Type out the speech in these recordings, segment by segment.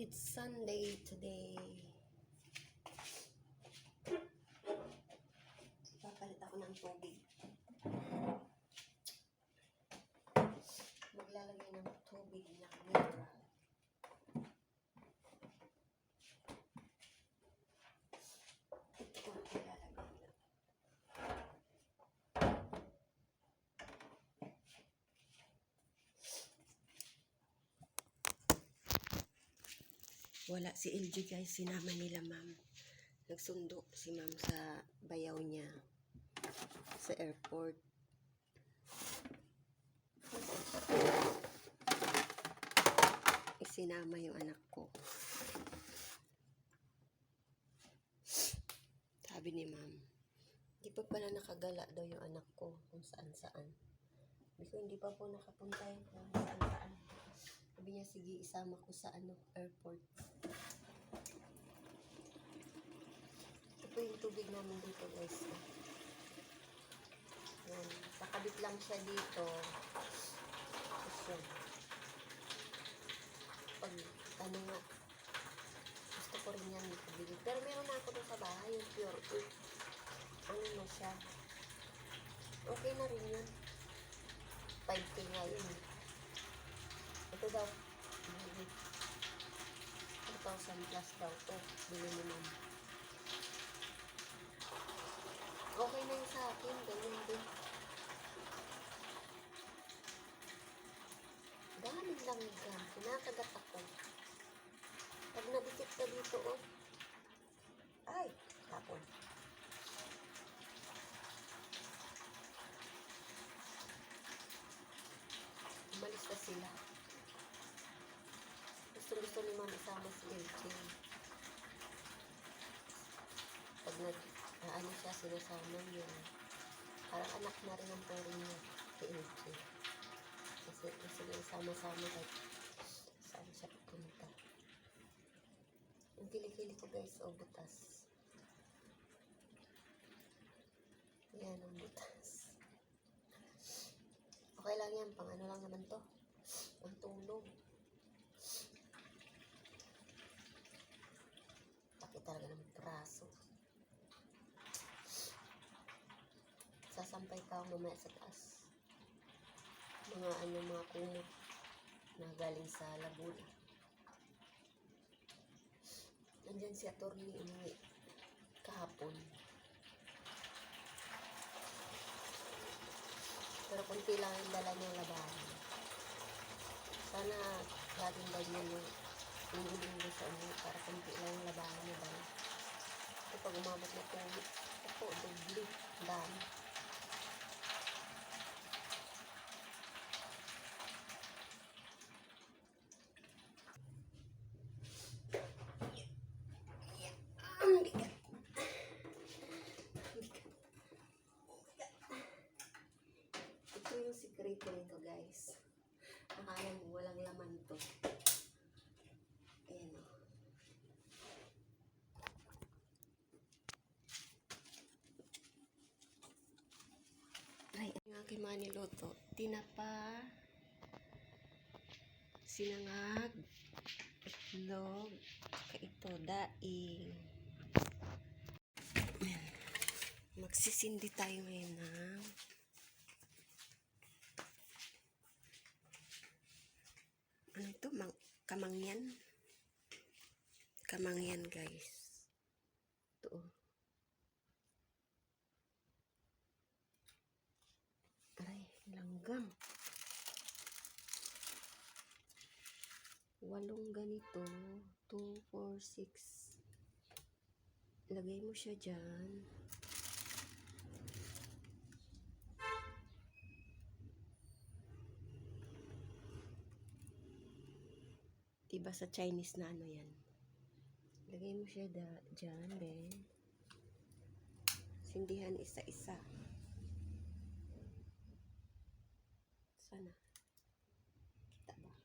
It's Sunday today. Papalit ako ng tubig. Maglalagay ng tubig na mineral. Ito ang ilalagay na. Wala si LG guys, sinama nila ma'am. Nagsundo si ma'am sa bayaw niya sa airport. Isinama yung anak ko. Sabi ni ma'am, hindi pa pala nakagala daw yung anak ko kung saan-saan. Hindi pa po nakapunta yun kung saan-saan. Sabi niya, sige, isama ko sa airport. Ito po yung tubig namin dito guys. Yan. Nakabit lang siya dito. Tapos yan. Pag ano nga, gusto ko rin yan dito. Pero meron na ako doon sa bahay, yung pure earth. Ano na siya. Okay na rin yun. 5K nga yun. Ito daw, 2,000 plus daw to. Bili mo naman. Okay na yun sa akin. Ganyan din. Daming langgam. Kinakagat ako. Pag nabikit ka dito, oh. Ay, tapon. Umalis na sila. Gusto ni ma'am isama si LJ. Pag ano siya, sinasama niya. Parang anak na rin ang pari niya si LJ. Kasi gusto niya isama-sama kahit saan siya pupunta. Ang kilikili ko guys, butas. Yan ang butas. Okay lang yan, pang ano lang naman to. Ang tulog. Laki talaga ng braso. Sasampay pa ako mamaya sa taas. Mga kumot na galing sa Laguna. Nandyan si attorney umuwi kahapon. Pero kunti lang yung dala niyang labahan. Sana laging ganyan yung linggo sa umuwi para kunti lang yung labahan niya dala. Ito pag umabot na 2 weeks, ito, doble, dami. Ito yung sikreto nito guys. Akala mo walang laman to. Ayan o. Ay, ang aking maniluto. Tinapa, sinangag, itlog, saka ito, daing. Ayan. Magsisindi tayo ngayon ng ano ito? Kamangyan. Kamangyan guys. Ito. Aray, langgam. 8 ganito. 2, 4, 6. Lagay mo siya dyan. Diba sa Chinese na ano yan? Lagay mo siya dyan, then sindihan isa-isa. Sana. Kita ba?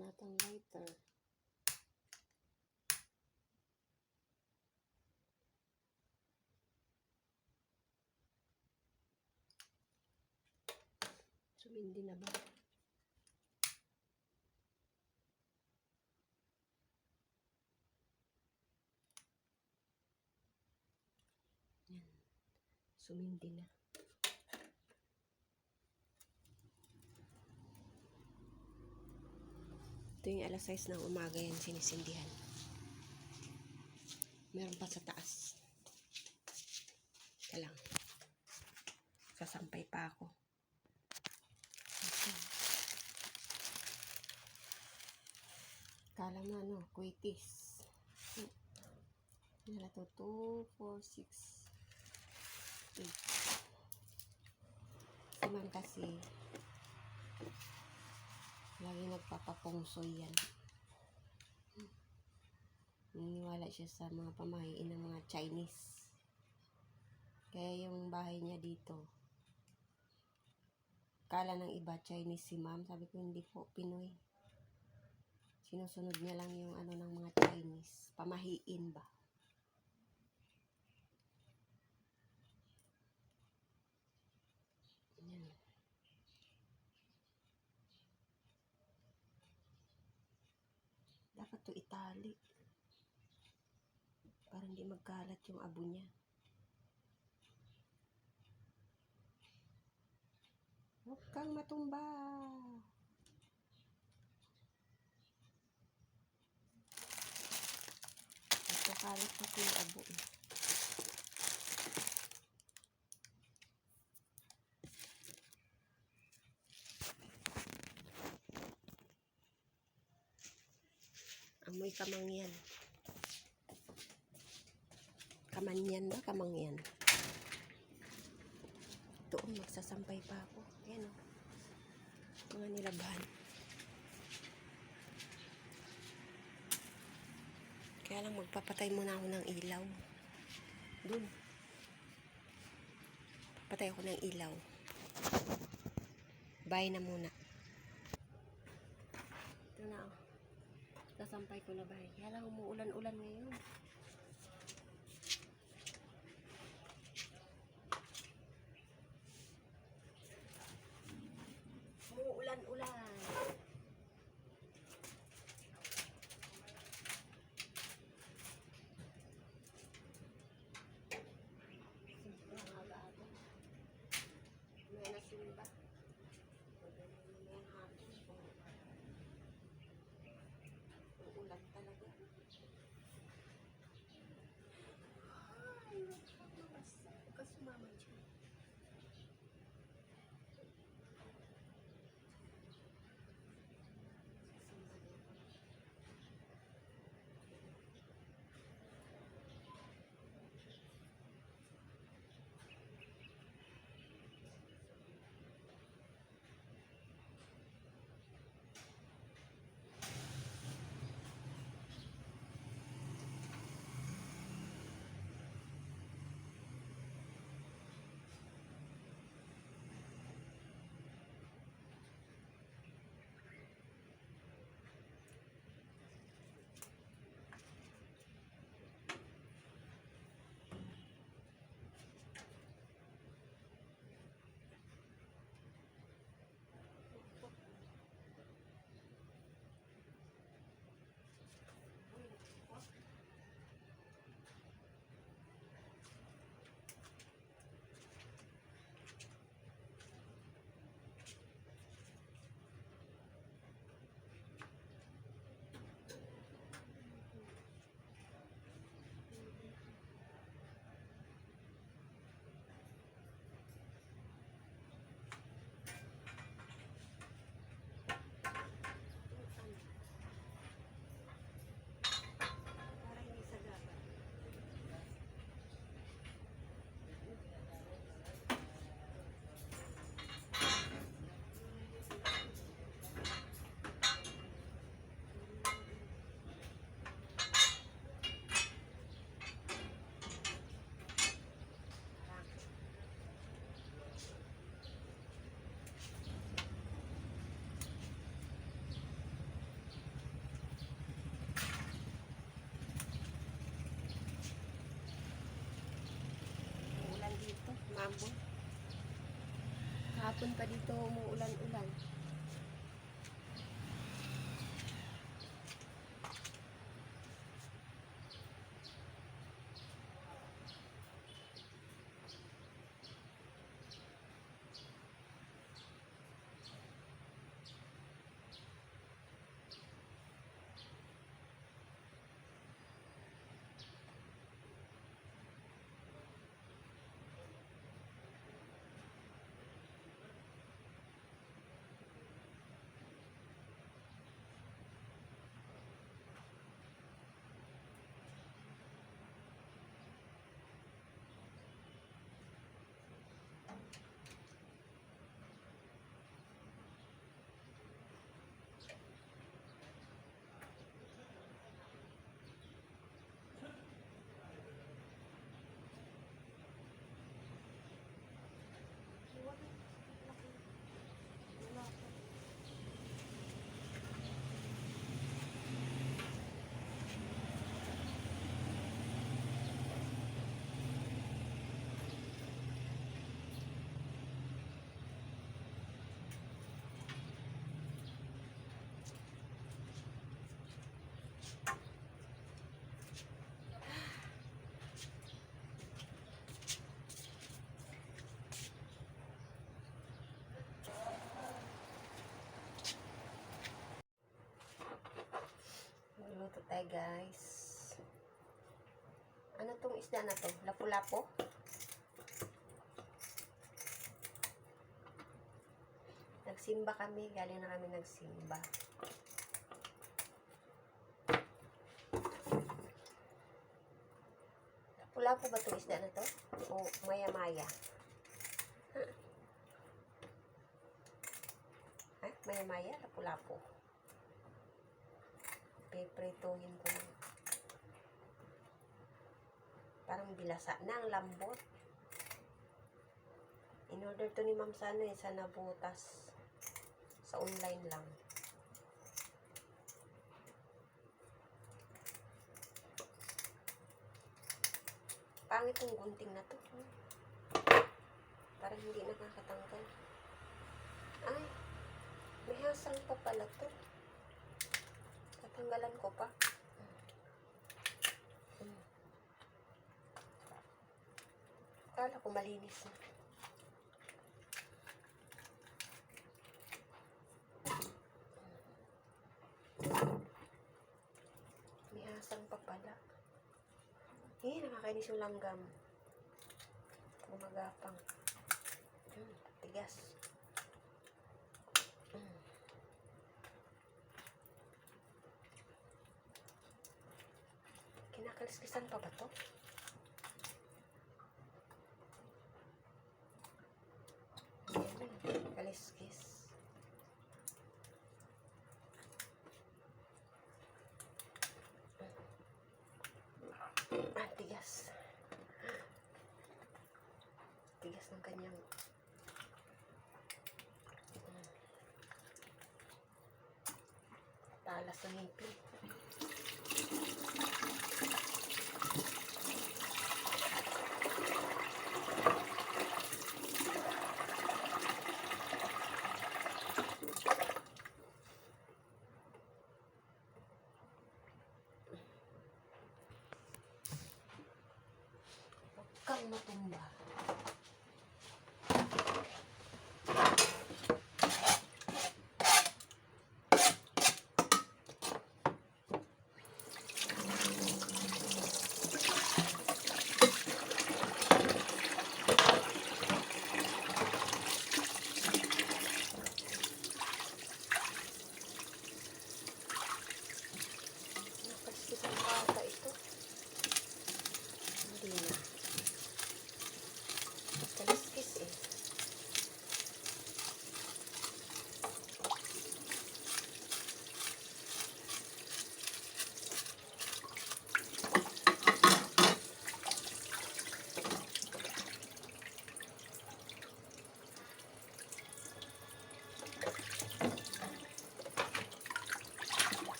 natang lighter. Sumindi na ba? Yan. Sumindi na. Ito yung alas 6 ng umaga yan sinisindihan. Meron pa sa taas. Ika lang. Sasampay pa ako. Kala mo ano, kuitis. Nala to 2, 4, 6, 8. Si ma'am kasi lagi nagpapapungsoy yan. Naniniwala siya sa mga pamahiin ng mga Chinese. Kaya yung bahay niya dito, kala ng iba Chinese si ma'am. Sabi ko hindi po, Pinoy. Sinusunod niya lang yung ano ng mga Chinese. Pamahiin ba? Yan. Dapat to itali. Para hindi magkalat yung abo niya. Huwag kang matumba. Ito kalat pa yung abo eh. Amoy kamangyan. Kamanyan ba? Kamangyan. Doon magsasampay pa ako. Ayan o. Mga nilabhan. Kaya lang magpapatay muna ako ng ilaw. Doon. Patay ako ng ilaw. Bye na muna. Ito na o. Sasampay ko na ba? Kaya lang umuulan-ulan ngayon. Umuulan-ulan. Sobrang aga-aga. May nasimba. May hapon. Uulan talaga. hamon. Kahapon pa dito umuulan-ulan. Luto tayo guys. Ano tong isda na to? Lapu-lapo? Nagsimba kami. Galing na kami nagsimba. Lapu-lapo ba tong isda na to? O maya-maya? Ay, maya-maya? Lapu-lapo. Piprituhin ko na. Parang bilasa na ang lambot. In-order to ni ma'am sa ano sa Nabutas. Sa online lang. Pangit yung gunting na to. Parang hindi nakakatanggal. Ay, may hasang pa pala to. Tatanggalan ko pa. Akala ko malinis na. May hasang pa pala. Nakakainis yung langgam. Gumagapang. Tigas. Kinakalis-kisan pa ba to? Kaliskis. Tigas. Tigas ng kanyang talas ng ngipin. Kang matumba.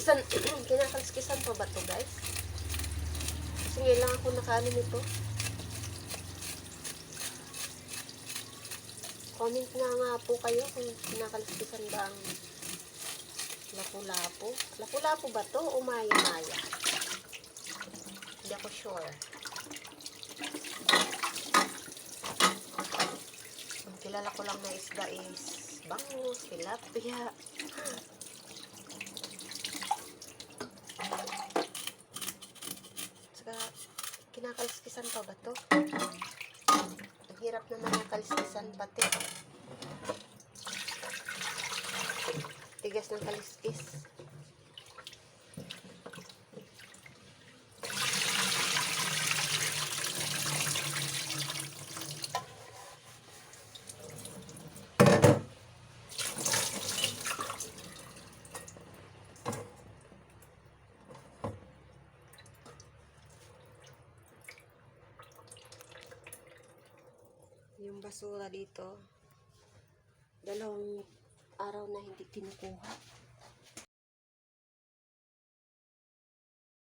Kinakalskisan, kinakalskisan pa ba to guys? Kasi ngayon lang ako nakaano nito. Comment nga po kayo kung kinakalskisan ba ang lapu-lapu. Lapu-lapu ba to o maya-maya? Hindi ako sure. Ang kilala ko lang na isda is bangus, tilapia. Saka, kinakalskisan pa ba to? Ang hirap naman ng kalskisan pati. Tigas ng kaliskis. Yung basura dito, 2 araw na hindi kinukuha.